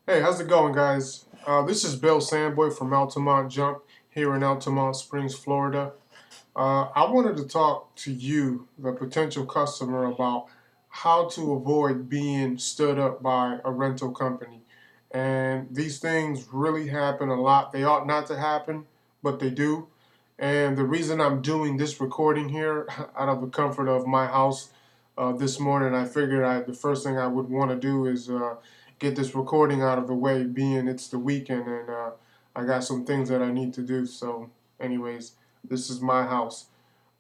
Hey, how's it going, guys? This is Bill Sandboy from Altamont Junk here in Altamont Springs, Florida. I wanted to talk to you, the potential customer, about how to avoid being stood up by a rental company. And these things really happen a lot. They ought not to happen, but they do. And the reason I'm doing this recording here out of the comfort of my house this morning, I figured the first thing I would want to do is get this recording out of the way, being it's the weekend and I got some things that I need to do. So, anyways, this is my house.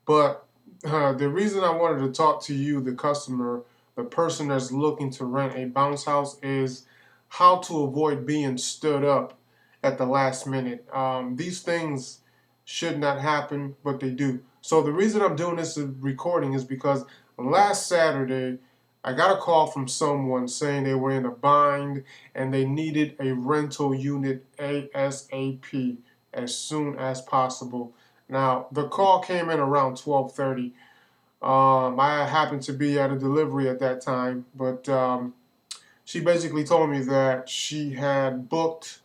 But the reason I wanted to talk to you, the customer, the person that's looking to rent a bounce house, is how to avoid being stood up at the last minute. These things should not happen, but they do. So the reason I'm doing this recording is because last Saturday I got a call from someone saying they were in a bind and they needed a rental unit ASAP as soon as possible. Now, the call came in around 12:30. I happened to be at a delivery at that time, but she basically told me that she had booked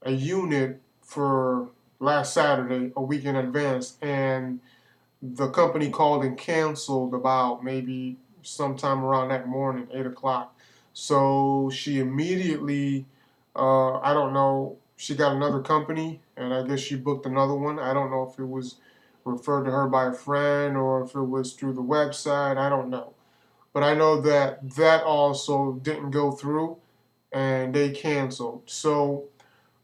a unit for last Saturday, a week in advance, and the company called and canceled about maybe sometime around that morning, 8 o'clock. So she immediately, I don't know, she got another company, and I guess she booked another one. I don't know if it was referred to her by a friend or if it was through the website. I don't know. But I know that that also didn't go through and they canceled. So,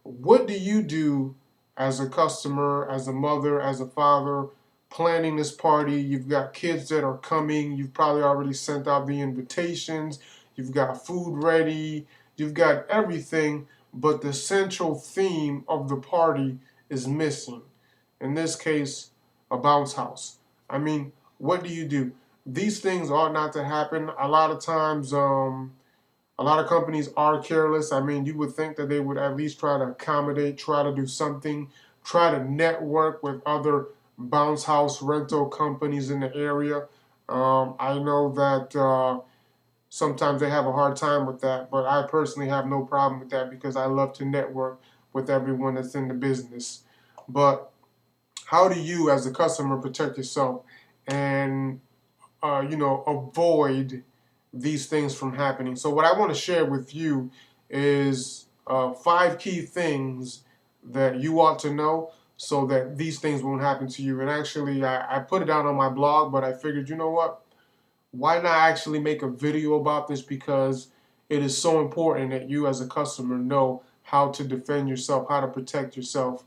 what do you do as a customer, as a mother, as a father, planning this party? You've got kids that are coming. You've probably already sent out the invitations. You've got food ready. You've got everything, but the central theme of the party is missing. In this case, a bounce house. I mean, what do you do? These things ought not to happen. A lot of times, a lot of companies are careless. I mean, you would think that they would at least try to accommodate, try to do something, try to network with other bounce house rental companies in the area. I know that sometimes they have a hard time with that, but I personally have no problem with that because I love to network with everyone that's in the business. But how do you, as a customer, protect yourself and avoid these things from happening? So what I want to share with you is five key things that you ought to know so that these things won't happen to you. And actually, I put it out on my blog, but I figured, you know what? Why not actually make a video about this, because it is so important that you as a customer know how to defend yourself, how to protect yourself,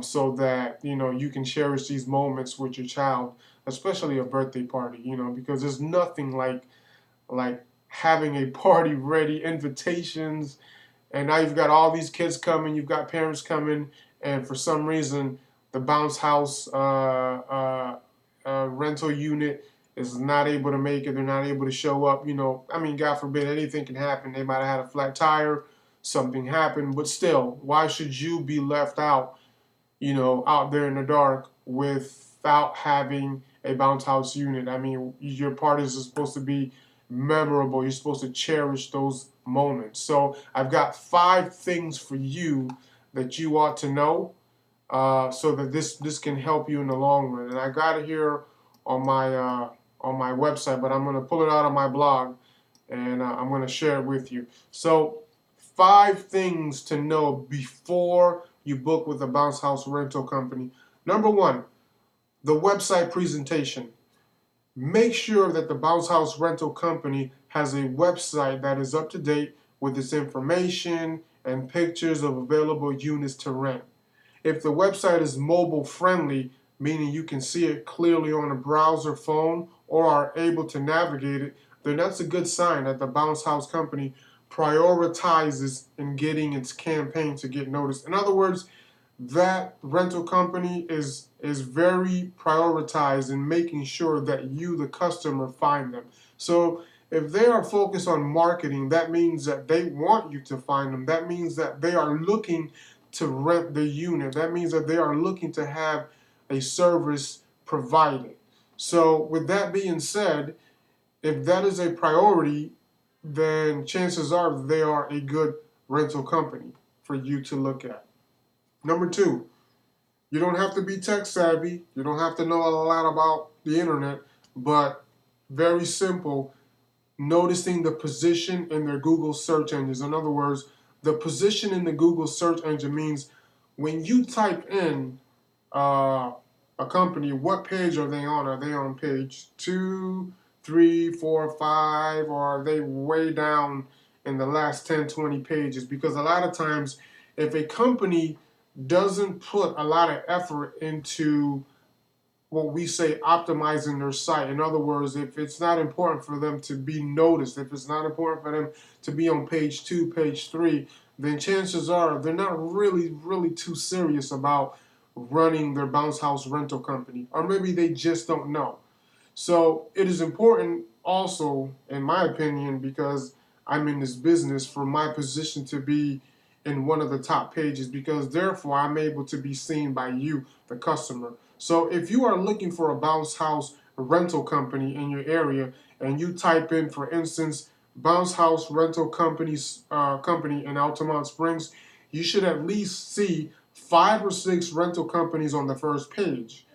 so that you can cherish these moments with your child, especially a birthday party. Because there's nothing like having a party ready, invitations, and now you've got all these kids coming, you've got parents coming, and for some reason the bounce house rental unit is not able to make it. They're not able to show up. I mean, God forbid, anything can happen. They might have had a flat tire, something happened, but still, why should you be left out? Out there in the dark without having a bounce house unit. I mean, your parties are supposed to be memorable. You're supposed to cherish those moments. So I've got five things for you that you ought to know, so that this can help you in the long run. And I got it here on my website, but I'm going to pull it out on my blog and I'm going to share it with you. So, five things to know before you book with a bounce house rental company. Number one, the website presentation. Make sure that the bounce house rental company has a website that is up to date with its information and pictures of available units to rent. If the website is mobile friendly, meaning you can see it clearly on a browser phone or are able to navigate it, then that's a good sign that the bounce house company prioritizes in getting its campaign to get noticed. In other words, that rental company is very prioritized in making sure that you, the customer, find them. So if they are focused on marketing, that means that they want you to find them. That means that they are looking to rent the unit. That means that they are looking to have a service provided. So with that being said, if that is a priority, then chances are they are a good rental company for you to look at. Number two, you don't have to be tech savvy. You don't have to know a lot about the internet, but very simple, noticing the position in their Google search engines. In other words, the position in the Google search engine means when you type in a company, what page are they on? Are they on page 2, 3, 4, 5, or are they way down in the last 10, 20 pages? Because a lot of times, if a company doesn't put a lot of effort into what we say optimizing their site. In other words, if it's not important for them to be noticed, if it's not important for them to be on page 2, page 3, then chances are they're not really too serious about running their bounce house rental company, or maybe they just don't know. So it is important also, in my opinion, because I'm in this business, for my position to be in one of the top pages, because therefore I'm able to be seen by you, the customer. So if you are looking for a bounce house rental company in your area, and you type in, for instance, bounce house rental company in Altamont Springs, you should at least see 5 or 6 rental companies on the first page.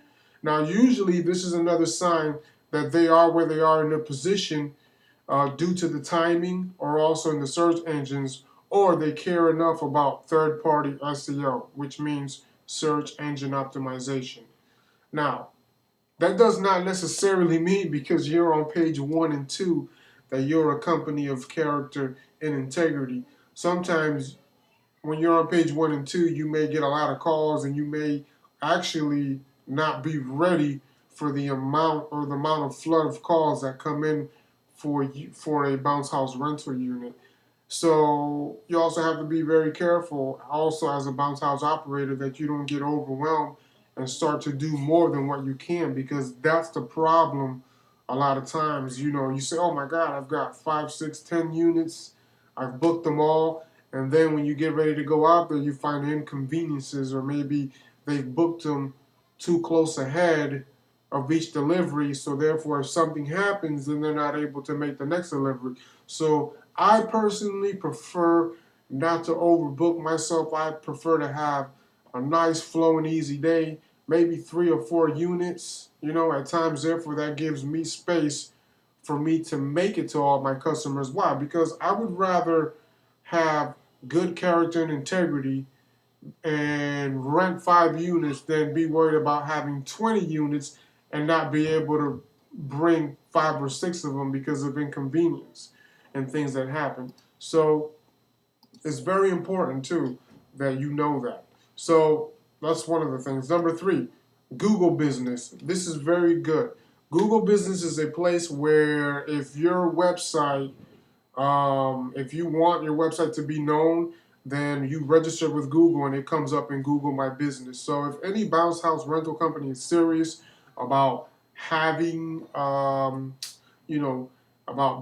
Now, usually this is another sign that they are where they are in their position due to the timing, or also in the search engines, or they care enough about third-party SEO, which means search engine optimization. Now, that does not necessarily mean because you're on page 1 and 2 that you're a company of character and integrity. Sometimes when you're on page 1 and 2, you may get a lot of calls, and you may actually not be ready for the amount of flood of calls that come in for a bounce house rental unit. So you also have to be very careful, also as a bounce house operator, that you don't get overwhelmed and start to do more than what you can, because that's the problem. A lot of times, you say, "Oh my God, I've got 5, 6, 10 units. I've booked them all." And then when you get ready to go out there, you find inconveniences, or maybe they've booked them too close ahead of each delivery. So therefore, if something happens, then they're not able to make the next delivery. So I personally prefer not to overbook myself. I prefer to have a nice flow and easy day, maybe 3 or 4 units, at times. Therefore, that gives me space for me to make it to all my customers. Why? Because I would rather have good character and integrity and rent 5 units than be worried about having 20 units and not be able to bring 5 or 6 of them because of inconvenience and things that happen. So it's very important too that you know that. So that's one of the things. Number 3, Google Business. This is very good. Google Business is a place where if your website, if you want your website to be known, then you register with Google and it comes up in Google My Business. So if any bounce house rental company is serious about having, about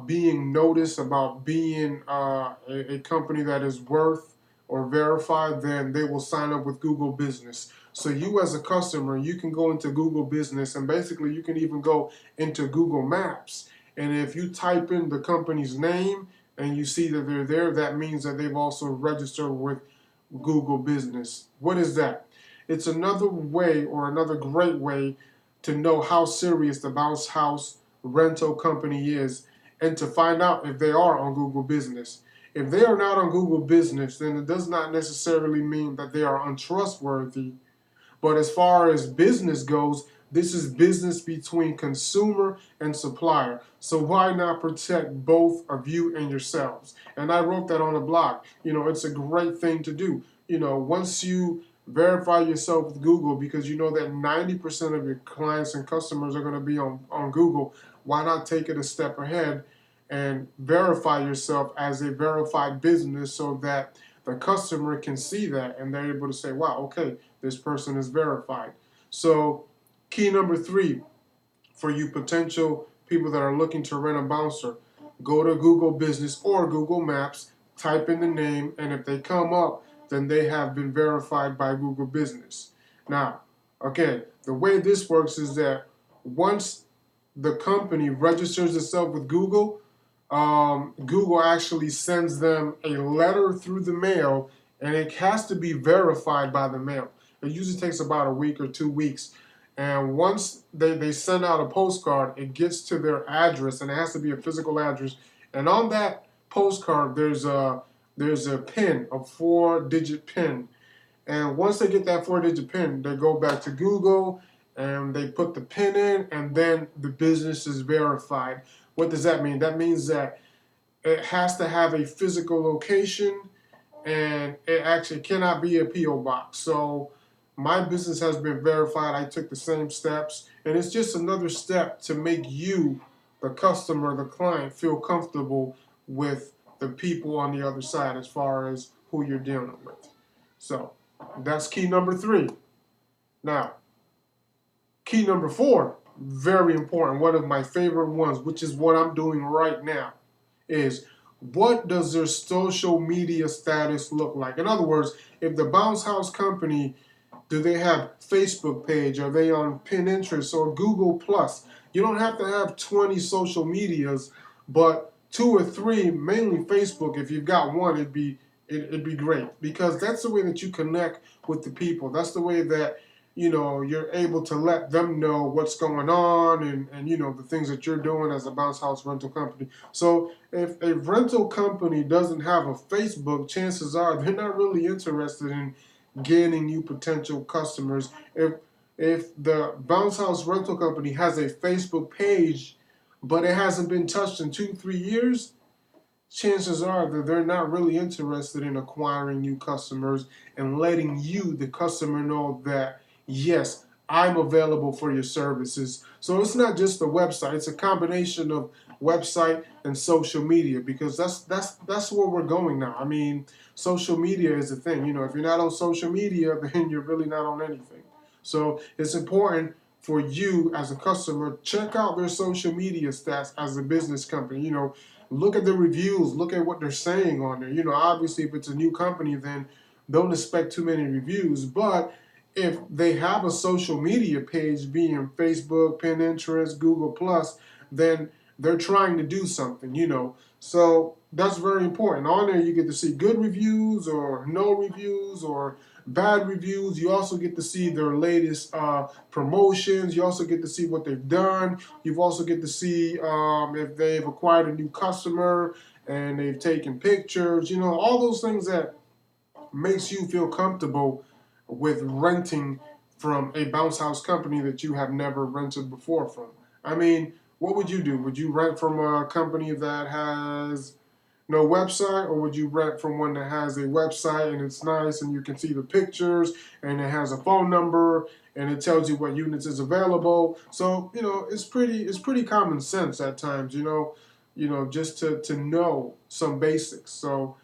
being noticed, about being a company that is worth or verified, then they will sign up with Google Business. So you as a customer, you can go into Google Business, and basically you can even go into Google Maps. And if you type in the company's name and you see that they're there, that means that they've also registered with Google Business. What is that? It's another way, or another great way, to know how serious the bounce house rental company is, and to find out if they are on Google Business. If they are not on Google Business, then it does not necessarily mean that they are untrustworthy. But as far as business goes, this is business between consumer and supplier. So why not protect both of you and yourselves? And I wrote that on a blog. It's a great thing to do. Once you verify yourself with Google, because you know that 90% of your clients and customers are going to be on Google, why not take it a step ahead and verify yourself as a verified business, so that the customer can see that and they're able to say, wow, okay, this person is verified. So key number 3 for you potential people that are looking to rent a bouncer, go to Google Business or Google Maps, type in the name, and if they come up, then they have been verified by Google Business. Now, okay, the way this works is that once the company registers itself with Google, Google actually sends them a letter through the mail, and it has to be verified by the mail. It usually takes about a week or 2 weeks. And once they send out a postcard, it gets to their address, and it has to be a physical address. And on that postcard, there's a pin, a 4-digit pin. And once they get that 4-digit pin, they go back to Google and they put the pin in, and then the business is verified. What does that mean? That means that it has to have a physical location, and it actually cannot be a P.O. box. So my business has been verified. I took the same steps, and it's just another step to make you, the customer, the client, feel comfortable with the people on the other side as far as who you're dealing with. So that's key number 3. Now, key number 4, very important, one of my favorite ones, which is what I'm doing right now, is what does their social media status look like? In other words, if the Bounce House company, do they have Facebook page? Are they on Pinterest or Google Plus? You don't have to have 20 social medias, but 2 or 3, mainly Facebook. If you've got one, it'd be great, because that's the way that you connect with the people. That's the way that you're able to let them know what's going on, and the things that you're doing as a bounce house rental company. So if a rental company doesn't have a Facebook, chances are they're not really interested in gaining new potential customers. If the bounce house rental company has a Facebook page, but it hasn't been touched in 2-3 years, chances are that they're not really interested in acquiring new customers and letting you, the customer, know that, yes, I'm available for your services. So it's not just the website. It's a combination of website and social media, because that's where we're going now. I mean, social media is a thing. If you're not on social media, then you're really not on anything. So it's important for you as a customer, check out their social media stats as a business company. Look at the reviews, look at what they're saying on there. Obviously, if it's a new company, then don't expect too many reviews. But if they have a social media page, being Facebook, Pinterest, Google Plus, then they're trying to do something. So that's very important. On there, you get to see good reviews or no reviews or bad reviews. You also get to see their latest promotions. You also get to see what they've done. You also get to see if they've acquired a new customer and they've taken pictures. All those things that makes you feel comfortable with renting from a bounce house company that you have never rented before from. I mean, what would you do? Would you rent from a company that has no website, or would you rent from one that has a website and it's nice and you can see the pictures and it has a phone number and it tells you what units is available? So it's pretty common sense at times. Just to know some basics. So,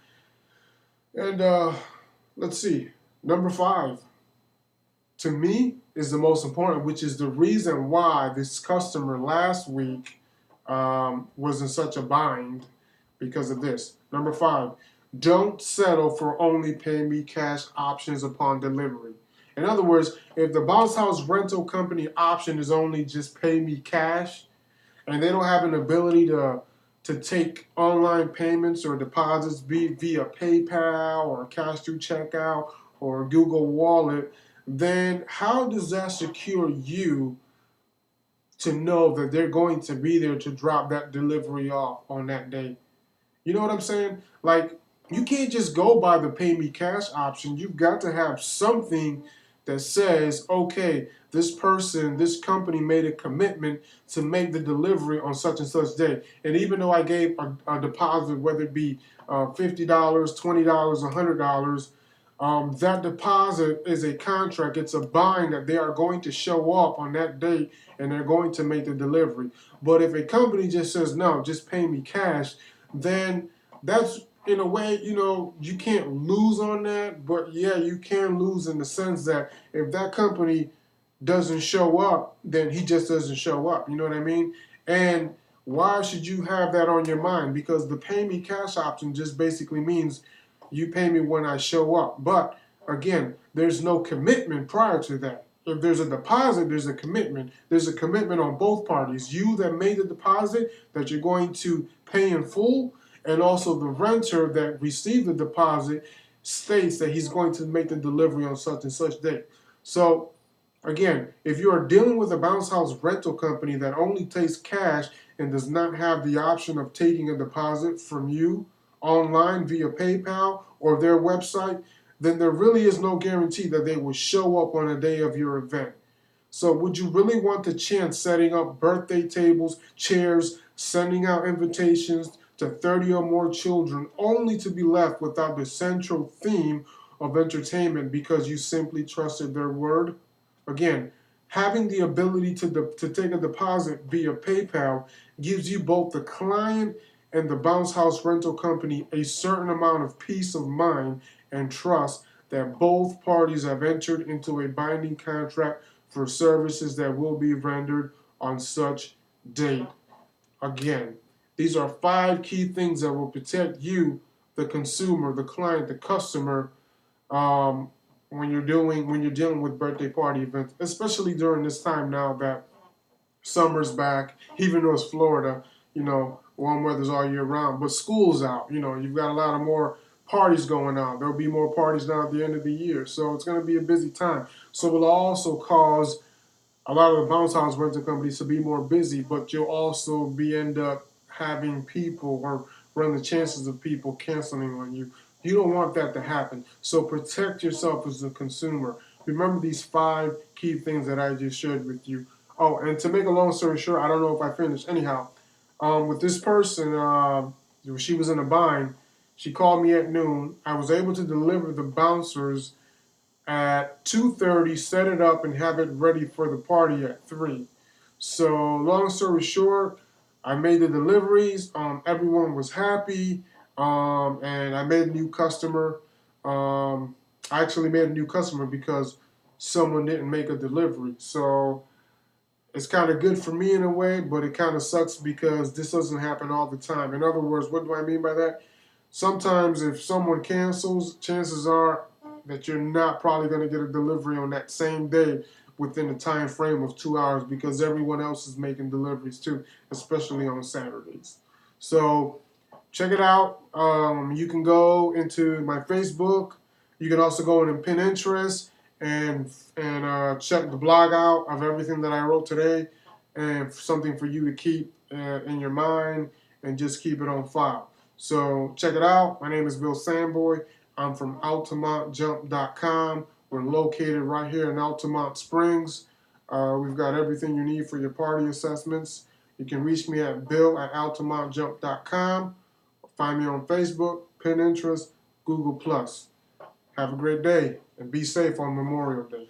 and let's see, number 5, to me, is the most important, which is the reason why this customer last week was in such a bind, because of this. Number 5, don't settle for only pay me cash options upon delivery. In other words, if the bounce house rental company option is only just pay me cash, and they don't have an ability to take online payments or deposits via PayPal or cash through checkout or Google Wallet, then how does that secure you to know that they're going to be there to drop that delivery off on that day? You know what I'm saying? Like, you can't just go by the pay me cash option. You've got to have something that says, okay, this person, this company made a commitment to make the delivery on such and such day. And even though I gave a deposit, whether it be $50, $20, $100, that deposit is a contract. It's a bind that they are going to show up on that date and they're going to make the delivery. But if a company just says, no, just pay me cash, then that's, in a way, you can't lose on that. But yeah, you can lose in the sense that if that company doesn't show up, then he just doesn't show up. You know what I mean? And why should you have that on your mind? Because the pay me cash option just basically means you pay me when I show up. But again, there's no commitment prior to that. if there's a deposit, there's a commitment. There's a commitment on both parties. You that made the deposit that you're going to pay in full, and also the renter that received the deposit states that he's going to make the delivery on such and such date. So again, if you are dealing with a bounce house rental company that only takes cash and does not have the option of taking a deposit from you online via PayPal or their website, then there really is no guarantee that they will show up on a day of your event. So would you really want to chance setting up birthday tables, chairs, sending out invitations to 30 or more children only to be left without the central theme of entertainment because you simply trusted their word? Again, having the ability to take a deposit via PayPal gives you both the client and the bounce house rental company a certain amount of peace of mind and trust that both parties have entered into a binding contract for services that will be rendered on such date. Again, these are 5 key things that will protect you, the consumer, the client, the customer, when you're dealing with birthday party events, especially during this time now that summer's back, even though it's Florida, warm weather's all year round, but school's out, you've got a lot of more parties going on. There'll be more parties now at the end of the year, so it's going to be a busy time. So it will also cause a lot of the bounce house rental companies to be more busy, but you'll also end up having people or run the chances of people canceling on you. You don't want that to happen. So protect yourself as a consumer. Remember these 5 key things that I just shared with you. Oh, and to make a long story short, I don't know if I finished. Anyhow, with this person, she was in a bind. She called me at noon. I was able to deliver the bouncers at 2:30, set it up, and have it ready for the party at 3. So long story short, I made the deliveries. Everyone was happy, and I made a new customer. I actually made a new customer because someone didn't make a delivery. So it's kind of good for me in a way, but it kind of sucks because this doesn't happen all the time. In other words, what do I mean by that? Sometimes if someone cancels, chances are that you're not probably going to get a delivery on that same day within a time frame of 2 hours because everyone else is making deliveries too, especially on Saturdays. So check it out. You can go into my Facebook. You can also go into Pinterest and check the blog out of everything that I wrote today, and something for you to keep in your mind and just keep it on file. So check it out. My name is Bill Sandboy. I'm from AltamontJump.com. We're located right here in Altamont Springs. We've got everything you need for your party assessments. You can reach me at bill@AltamontJump.com. Find me on Facebook, Pinterest, Google+. Have a great day and be safe on Memorial Day.